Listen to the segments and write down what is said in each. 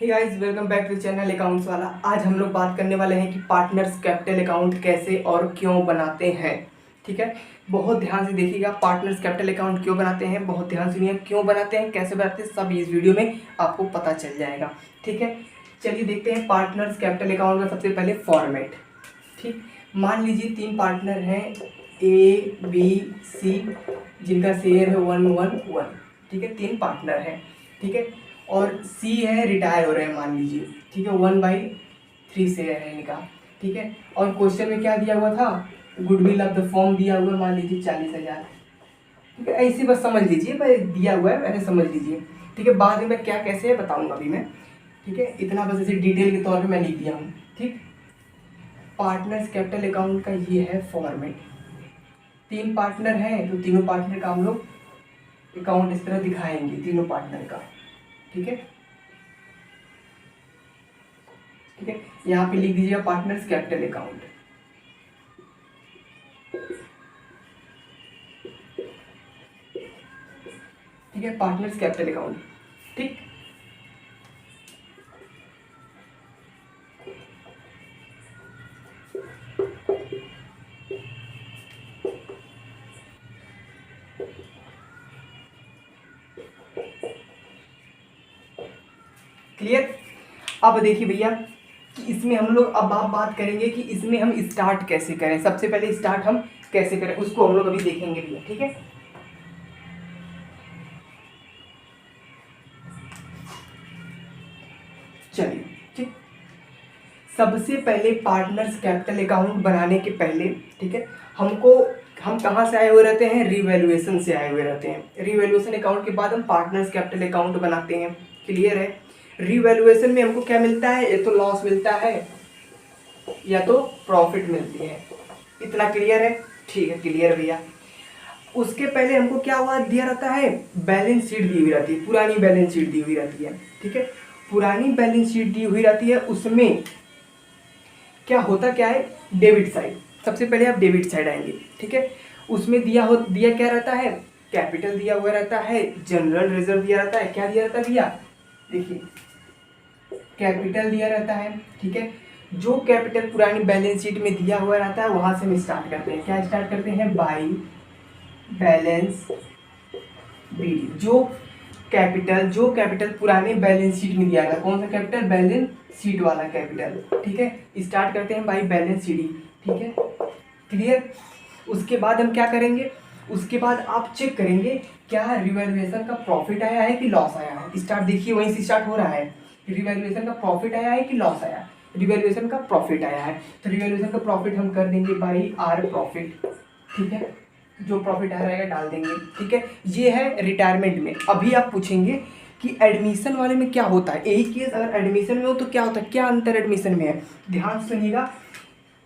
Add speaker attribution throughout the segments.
Speaker 1: Hey guys, welcome back to channel accounts वाला। आज हम लोग बात करने वाले हैं कि पार्टनर्स कैपिटल अकाउंट कैसे और क्यों बनाते हैं। ठीक है, बहुत ध्यान से देखिएगा। पार्टनर्स कैपिटल अकाउंट क्यों बनाते हैं, बहुत ध्यान सुनिए। क्यों बनाते हैं, कैसे बनाते हैं, सब इस वीडियो में आपको पता चल जाएगा। ठीक है, चलिए देखते हैं पार्टनर्स कैपिटल अकाउंट का सबसे पहले फॉर्मेट। ठीक, मान लीजिए 3 पार्टनर हैं, ए बी सी, जिनका शेयर है 1-1-1। ठीक है, 3 पार्टनर हैं। ठीक है, और सी है, रिटायर हो रहे हैं मान लीजिए। ठीक है, 1/3 शेयर है इनका। ठीक है, और क्वेश्चन में क्या दिया हुआ था, गुडविल ऑफ द फॉर्म दिया हुआ है, मान लीजिए 40,000। ठीक है, ऐसे बस समझ लीजिए, बस दिया हुआ है ऐसे समझ लीजिए। ठीक है, बाद में मैं क्या कैसे है बताऊंगा अभी मैं। ठीक है, इतना बस ऐसे डिटेल के तौर पे मैं लिख दिया हूँ। ठीक, पार्टनर्स कैपिटल अकाउंट का ये है फॉर्मेट। 3 पार्टनर हैं तो तीनों पार्टनर का हम लोग अकाउंट इस तरह दिखाएंगे, तीनों पार्टनर का। ठीक है, ठीक है, यहाँ पे लिख दीजिएगा पार्टनर्स कैपिटल अकाउंट। ठीक है, पार्टनर्स कैपिटल अकाउंट। ठीक, क्लियर। अब देखिए भैया कि इसमें हम लोग अब आप बात करेंगे कि इसमें हम स्टार्ट कैसे करें। सबसे पहले स्टार्ट हम कैसे करें उसको हम लोग अभी देखेंगे भैया। ठीक है, चलिए। ठीक, सबसे पहले पार्टनर्स कैपिटल अकाउंट बनाने के पहले, ठीक है, हम कहाँ से आए हुए रहते हैं, रिवैल्यूएशन से आए हुए रहते हैं। रिवैल्यूएशन अकाउंट के बाद हम पार्टनर्स कैपिटल अकाउंट बनाते हैं। क्लियर है। रिवैल्यूएशन में हमको क्या मिलता है, या तो लॉस मिलता है या तो प्रॉफिट मिलती है। इतना क्लियर है। ठीक है, क्लियर भैया। उसके पहले हमको क्या हुआ दिया रहता है, बैलेंस शीट दी हुई रहती है, पुरानी बैलेंस शीट दी हुई रहती है। ठीक है, पुरानी बैलेंस शीट दी हुई रहती है, उसमें क्या होता क्या है, डेबिट साइड। सबसे पहले आप डेबिट साइड आएंगे। ठीक है, उसमें दिया क्या रहता है, कैपिटल दिया हुआ रहता है, जनरल रिजर्व दिया रहता है। क्या दिया रहता है भैया, देखिए कैपिटल दिया रहता है। ठीक है, जो कैपिटल पुरानी बैलेंस शीट में दिया हुआ रहता है वहां से हम स्टार्ट करते हैं। क्या स्टार्ट करते हैं, बाई बैलेंस बी। जो कैपिटल पुराने बैलेंस शीट में दिया गया, कौन सा कैपिटल, बैलेंस शीट वाला कैपिटल। ठीक है, स्टार्ट करते हैं बाई बैलेंस शीट। ठीक है, क्लियर। उसके बाद हम क्या करेंगे, उसके बाद आप चेक करेंगे क्या रिवैल्यूएशन का प्रॉफिट आया है कि लॉस आया है। स्टार्ट देखिए वहीं से स्टार्ट हो रहा है। रिवैल्यूएशन का प्रॉफिट आया है कि लॉस आया, रिवैल्यूएशन का प्रॉफिट आया है, तो रिवैल्यूएशन का प्रॉफिट हम कर देंगे बाई आर प्रॉफिट। ठीक है, जो प्रॉफिट आ रहेगा डाल देंगे। ठीक है, ये है रिटायरमेंट में। अभी आप पूछेंगे कि एडमिशन वाले में क्या होता है, यही केस अगर एडमिशन में हो तो क्या होता है, क्या अंतर एडमिशन में है, ध्यान से सुनिएगा।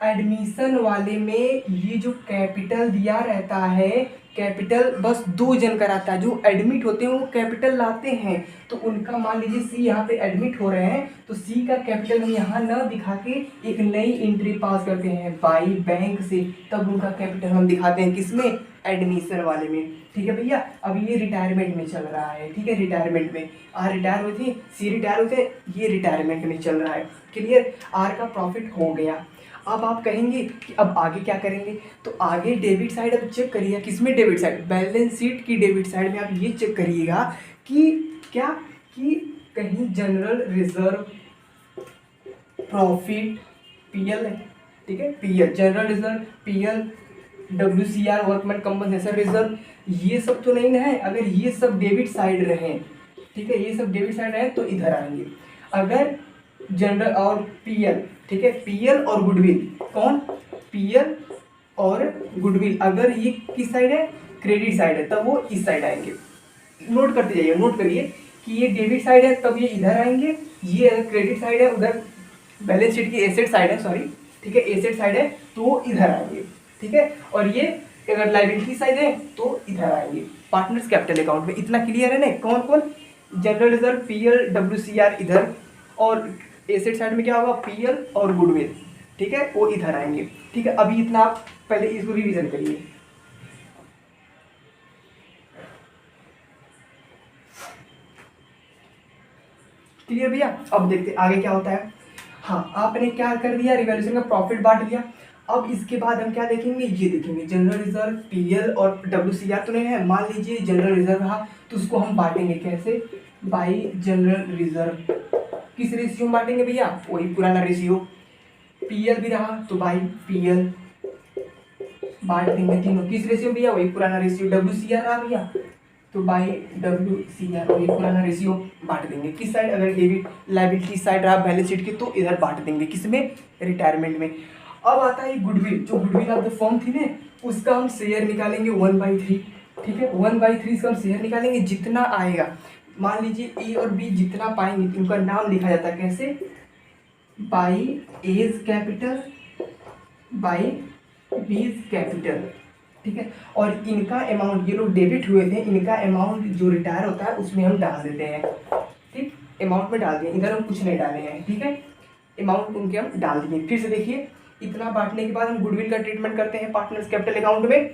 Speaker 1: एडमिशन वाले में ये जो कैपिटल दिया रहता है, कैपिटल बस 2 जन का रहता है। जो एडमिट होते हैं वो कैपिटल लाते हैं, तो उनका मान लीजिए सी यहाँ पे एडमिट हो रहे हैं, तो सी का कैपिटल हम यहाँ न दिखा के एक नई एंट्री पास करते हैं बाई बैंक से, तब उनका कैपिटल हम दिखाते हैं किसमें, एडमिशन वाले में। ठीक है भैया, अब ये रिटायरमेंट में चल रहा है। ठीक है, रिटायरमेंट में आर रिटायर हुए थे, सी रिटायर हुए थे, ये रिटायरमेंट में चल रहा है। क्लियर, आर का प्रॉफिट हो गया। अब आप कहेंगे कि अब आगे क्या करेंगे, तो आगे डेबिट साइड अब चेक करिएगा, किसमें डेबिट साइड, बैलेंस शीट की डेबिट साइड में आप ये चेक करिएगा कि क्या, कि कहीं जनरल रिजर्व, प्रॉफिट, पीएल है। ठीक है, PL general reserve, PL, WCR workman compensation reserve, ये सब तो नहीं ना है। अगर ये सब डेबिट साइड रहे, ठीक है, ये सब डेबिट साइड रहे तो इधर आएंगे। अगर जनरल और पीएल, ठीक है, पीएल और गुडविल, कौन, पीएल और गुडविल, अगर ये किस साइड है, क्रेडिट साइड है, तब वो इस साइड आएंगे। नोट करते जाइए, नोट करिए कि ये डेबिट साइड है तब ये इधर आएंगे, ये अगर क्रेडिट साइड है, उधर बैलेंस शीट की एसेट साइड है, सॉरी, ठीक है, एसेट साइड है तो वो इधर आएंगे। ठीक है, और ये अगर लाइबिलिटी साइड है तो इधर आएंगे पार्टनर्स कैपिटल अकाउंट में। इतना क्लियर है ना, कौन कौन, जनरल रिजर्व, पीएल, डब्ल्यूसीआर इधर, और एसेट साइड में क्या होगा, पीएल और गुडविल। ठीक है, वो इधर आएंगे। ठीक है, अभी इतना आप पहले इसको रिवीजन करिए। क्लियर भैया। अब देखते आगे क्या होता है। हाँ, आपने क्या कर दिया, रिवैल्यूएशन का प्रॉफिट बांट दिया। अब इसके बाद हम क्या देखेंगे, ये देखेंगे जनरल रिजर्व, पीएल और डब्ल्यूसीआर तो नहीं है। मान लीजिए जनरल रिजर्व रहा तो उसको हम बांटेंगे कैसे, बाई जनरल रिजर्व। किस रेशियो में बांटेंगे भैया, वही पुराना रेशियो। पीएल भी रहा तो बाई पीएल बांट देंगे तीनों, किस रेशियो भैया, वही पुराना रेशियो। डब्ल्यूसीआर रहा भैया तो बाई डब्ल्यूसीआर, वही पुराना रेशियो बांट देंगे। किस साइड, अगर डेबिट लायबिलिटी साइड रहा बैलेंस शीट की तो इधर बांट देंगे, किसमें, रिटायरमेंट में। अब आता है गुडविल, जो गुडविल ऑफ द फर्म थी ना, उसका हम शेयर निकालेंगे 1/3। ठीक है, 1/3 का हम शेयर निकालेंगे, जितना आएगा। मान लीजिए ए और बी जितना पाएंगे उनका नाम लिखा जाता है कैसे, by H capital by B's capital. ठीक है, और इनका अमाउंट, ये लोग डेबिट हुए थे, इनका अमाउंट जो रिटायर होता है उसमें हम डाल देते हैं। ठीक, अमाउंट में डाल दिए, इधर हम कुछ नहीं डाले हैं। ठीक है, अमाउंट उनके हम डाल दिए। फिर से देखिए, इतना बांटने के बाद हम गुडविल का ट्रीटमेंट करते हैं पार्टनर्स कैपिटल अकाउंट में।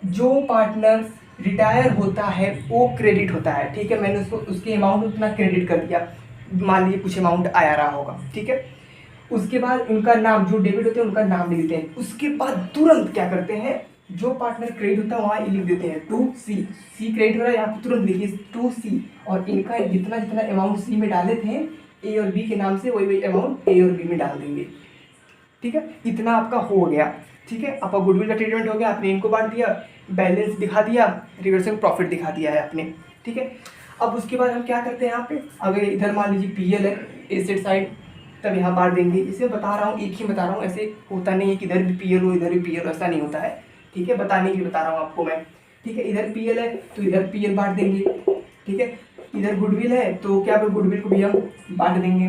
Speaker 1: जो पार्टनर्स रिटायर होता है वो क्रेडिट होता है। ठीक है, मैंने उसको उसके अमाउंट उतना क्रेडिट कर दिया, मान लीजिए कुछ अमाउंट आया रहा होगा। ठीक है, उसके बाद उनका नाम, जो डेबिट होते हैं उनका नाम लिख देते हैं। उसके बाद तुरंत क्या करते हैं, जो पार्टनर क्रेडिट होता है वहाँ लिख देते हैं 2C। सी क्रेडिट हो रहा है, यहाँ पे तुरंत लिखिए 2C, और इनका जितना जितना अमाउंट सी में डाले थे ए और बी के नाम से, वही वही अमाउंट ए और बी में डाल देंगे। ठीक है, इतना आपका हो गया। ठीक है, आपका गुडविल का ट्रीटमेंट हो गया, आपने इनको बांट दिया, बैलेंस दिखा दिया, रिवर्सल प्रॉफिट दिखा दिया है आपने। ठीक है, अब उसके बाद हम क्या करते हैं यहाँ पे, अगर इधर मान लीजिए पीएल है एसेट साइड, तब यहाँ बांट देंगे। इसे बता रहा हूँ, एक ही बता रहा हूँ, ऐसे होता नहीं है कि इधर भी पीएल हो इधर भी पीएल, ऐसा नहीं होता है। ठीक है, बताने के लिए बता रहा हूँ आपको मैं। ठीक है, इधर पीएल है तो इधर पीएल बांट देंगे। ठीक है, इधर गुडविल है तो क्या गुडविल को भी हम बांट देंगे।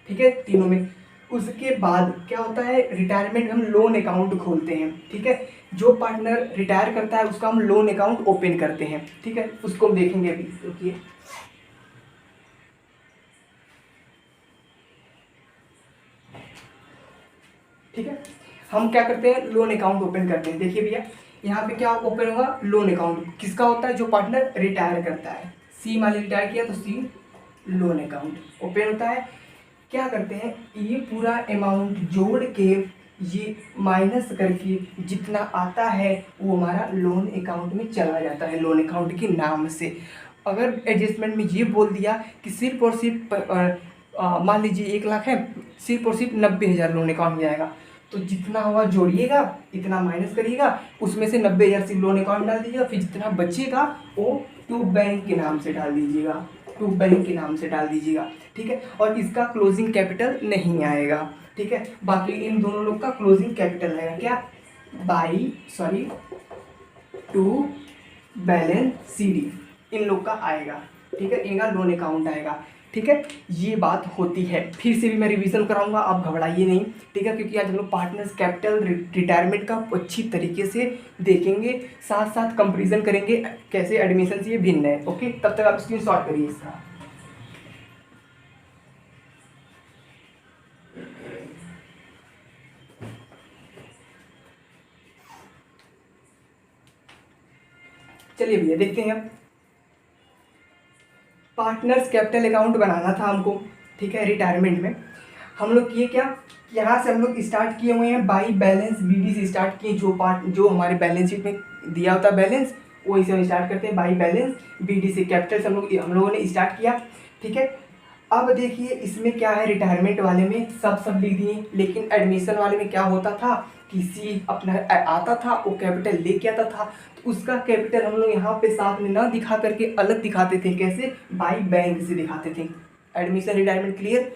Speaker 1: ठीक है, तीनों में। उसके बाद क्या होता है, रिटायरमेंट में हम लोन अकाउंट खोलते हैं। ठीक है, जो पार्टनर रिटायर करता है उसका हम लोन अकाउंट ओपन करते हैं। ठीक है, उसको हम देखेंगे अभी, रुकिए। ठीक है, हम क्या करते हैं, लोन अकाउंट ओपन करते हैं। देखिए भैया, यहाँ पे क्या ओपन होगा, लोन अकाउंट किसका होता है, जो पार्टनर रिटायर करता है। सी मान लीजिए रिटायर किया तो सी लोन अकाउंट ओपन होता है। क्या करते हैं, ये पूरा अमाउंट जोड़ के, ये माइनस करके जितना आता है वो हमारा लोन अकाउंट में चला जाता है, लोन अकाउंट के नाम से। अगर एडजस्टमेंट में ये बोल दिया कि सिर्फ और सिर्फ मान लीजिए 1 लाख है, सिर्फ और सिर्फ 90,000 लोन अकाउंट में जाएगा, तो जितना होगा जोड़िएगा, इतना माइनस करिएगा, उसमें से 90,000 सिर्फ लोन अकाउंट डाल दीजिएगा, फिर जितना बचेगा वो टू बैंक के नाम से डाल दीजिएगा, टू बैंक के नाम से डाल दीजिएगा। ठीक है, और इसका क्लोजिंग कैपिटल नहीं आएगा। ठीक है, बाकी इन दोनों लोग का क्लोजिंग कैपिटल आएगा क्या, टू बैलेंस CD, इन लोग का आएगा। ठीक है, इनका लोन अकाउंट आएगा। ठीक है, ये बात होती है। फिर से भी मैं रिवीजन कराऊंगा, आप घबराइए नहीं। ठीक है, क्योंकि आज हम लोग पार्टनर्स कैपिटल रिटायरमेंट का अच्छी तरीके से देखेंगे, साथ साथ कंपेरिजन करेंगे कैसे एडमिशन से ये भिन्न है। ओके, तब तक आप स्क्रीनशॉट करिए इसका। चलिए भैया देखते हैं अब, पार्टनर्स कैपिटल अकाउंट बनाना था हमको। ठीक है, रिटायरमेंट में हम लोग किए क्या, यहाँ से हम लोग स्टार्ट किए हुए हैं बाई बैलेंस BD से स्टार्ट किए, जो हमारे बैलेंस शीट में दिया होता है बैलेंस, वही से हम स्टार्ट करते हैं बाई बैलेंस BD से। कैपिटल से हम लोगों ने स्टार्ट किया। ठीक है, अब देखिए इसमें क्या है, रिटायरमेंट वाले में सब लिख दिए, लेकिन एडमिशन वाले में क्या होता था कि सी अपना आता था, वो कैपिटल लेके आता था, तो उसका कैपिटल हम लोग यहाँ पे साथ में ना दिखा करके अलग दिखाते थे। कैसे, बाई बैंक से दिखाते थे। Admission retirement clear.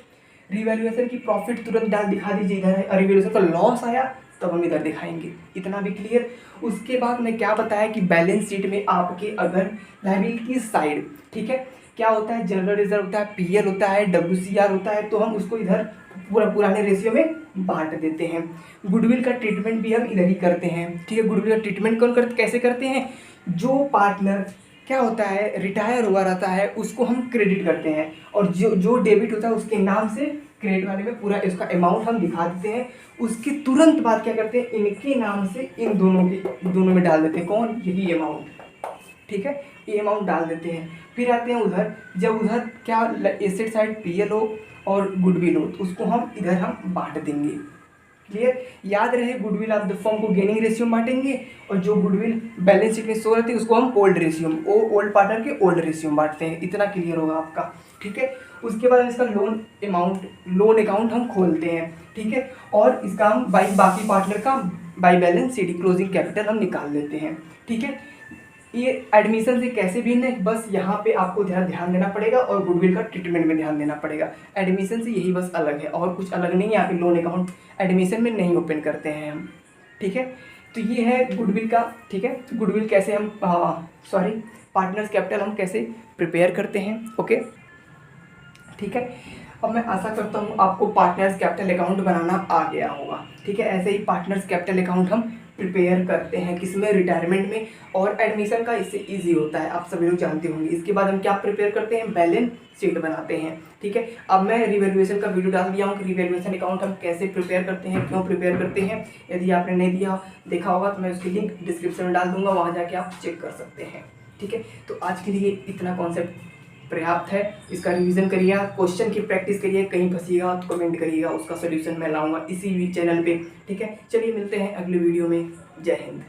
Speaker 1: रिवैल्यूएशन की प्रॉफिट तुरंत डाल दिखा दीजिए इधर है, और रिवैल्यूएशन का लॉस आया तब हम इधर दिखाएंगे, इतना भी क्लियर। उसके बाद मैं क्या बताया कि बैलेंस शीट में आपके अगर लायबिलिटी साइड, ठीक है, क्या होता है, जनरल रिजर्व होता है, पीएल होता है, WCR होता है, तो हम उसको इधर पुराने रेशियो में बांट देते हैं। गुडविल का ट्रीटमेंट भी हम इधर ही करते हैं। ठीक है, गुडविल का ट्रीटमेंट कैसे करते हैं, जो पार्टनर क्या होता है रिटायर हुआ रहता है उसको हम क्रेडिट करते हैं, और जो डेबिट होता है उसके नाम से क्रेडिट वाले में पूरा इसका अमाउंट हम दिखा देते हैं। उसके तुरंत बाद क्या करते हैं, इनके नाम से इन दोनों में डाल देते हैं। कौन, यही अमाउंट। ठीक है, ये अमाउंट डाल देते हैं। फिर आते हैं उधर, जब उधर क्या एसेट साइड पीएल हो और गुडविल हो तो उसको हम इधर हम बांट देंगे। क्लियर, याद रहे गुडविल ऑफ द फर्म को गेनिंग रेशियो में बांटेंगे और जो गुडविल बैलेंस शीट में शो रहती है उसको हम ओल्ड रेशियो में, ओल्ड पार्टनर के ओल्ड रेशियो में बांटते हैं। इतना क्लियर होगा आपका, ठीक है। उसके बाद इसका लोन अकाउंट हम खोलते हैं, ठीक है, और इसका हम बाकी पार्टनर का by balance sheet closing capital हम निकाल लेते हैं, ठीक है। ये एडमिशन से कैसे भिन्न है, बस यहाँ पे आपको ध्यान देना पड़ेगा और गुडविल का ट्रीटमेंट में ध्यान देना पड़ेगा। एडमिशन से यही बस अलग है और कुछ अलग नहीं है। यहाँ पे लोन अकाउंट एडमिशन में नहीं ओपन करते हैं हम, ठीक है। तो ये है गुडविल का, ठीक है। गुडविल कैसे हम पार्टनर्स कैपिटल हम कैसे प्रिपेयर करते हैं, ओके, ठीक है। अब मैं आशा करता हूँ आपको पार्टनर्स कैपिटल अकाउंट बनाना आ गया होगा, ठीक है। ऐसे ही पार्टनर्स कैपिटल अकाउंट हम प्रिपेयर करते हैं किसमें, रिटायरमेंट में, और एडमिशन का इससे इजी होता है, आप सभी लोग जानते होंगे। इसके बाद हम क्या प्रिपेयर करते हैं, बैलेंस शीट बनाते हैं, ठीक है। अब मैं रिवैल्यूएशन का वीडियो डाल दिया हूँ कि रिवैल्यूएशन अकाउंट हम कैसे प्रिपेयर करते हैं, क्यों प्रिपेयर करते हैं। यदि आपने नहीं देखा होगा तो मैं उसकी लिंक डिस्क्रिप्शन में डाल दूंगा, वहाँ जाके आप चेक कर सकते हैं, ठीक है। तो आज के लिए इतना कॉन्सेप्ट पर्याप्त है। इसका रिवीजन करिएगा, क्वेश्चन की प्रैक्टिस करिए, कहीं फंसिएगा तो कमेंट करिएगा, उसका सोल्यूशन मैं लाऊंगा इसी चैनल पे, ठीक है। चलिए मिलते हैं अगले वीडियो में। जय हिंद।